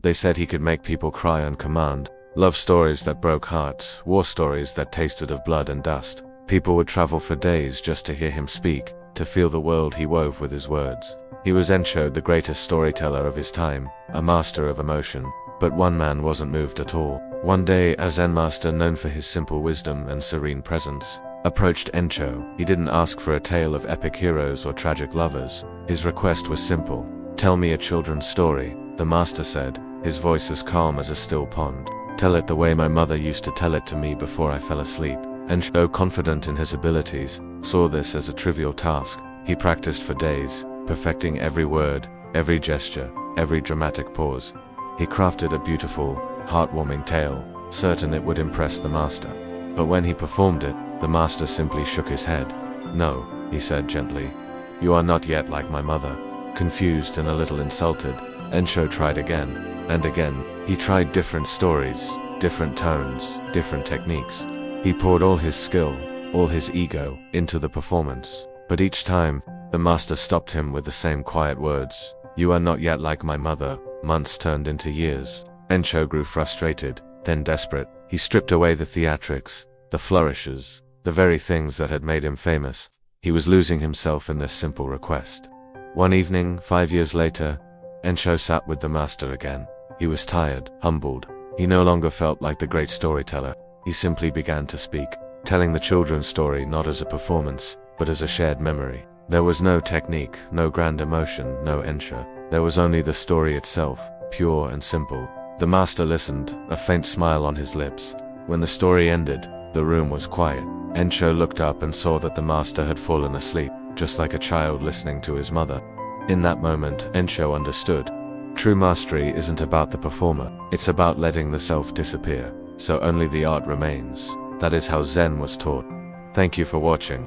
They said he could make people cry on command, love stories that broke hearts, war stories that tasted of blood and dust. People would travel for days just to hear him speak, to feel the world he wove with his words. He was Encho, the greatest storyteller of his time, a master of emotion. But one man wasn't moved at all. One day, a Zen master known for his simple wisdom and serene presence approached Encho. He didn't ask for a tale of epic heroes or tragic lovers. His request was simple. "Tell me a children's story," the master said, his voice as calm as a still pond. "Tell it the way my mother used to tell it to me before I fell asleep." Encho, confident in his abilities, saw this as a trivial task. He practiced for days, perfecting every word, every gesture, every dramatic pause. He crafted a beautiful, heartwarming tale, certain it would impress the master. But when he performed it, the master simply shook his head. "No," he said gently. "You are not yet like my mother." Confused and a little insulted, Encho tried again and again. He tried different stories, different tones, different techniques. He poured all his skill, all his ego, into the performance. But each time, the master stopped him with the same quiet words. "You are not yet like my mother." Months turned into years. Encho grew frustrated, then desperate. He stripped away the theatrics, the flourishes, the very things that had made him famous. He was losing himself in this simple request. One evening, 5 years later, Encho sat with the master again. He was tired, humbled. He no longer felt like the great storyteller. He simply began to speak, telling the children's story not as a performance, but as a shared memory. There was no technique, no grand emotion, no Encho. There was only the story itself, pure and simple. The master listened, a faint smile on his lips. When the story ended, the room was quiet. Encho looked up and saw that the master had fallen asleep, just like a child listening to his mother. In that moment, Encho understood. True mastery isn't about the performer, it's about letting the self disappear, so only the art remains. That is how Zen was taught. Thank you for watching.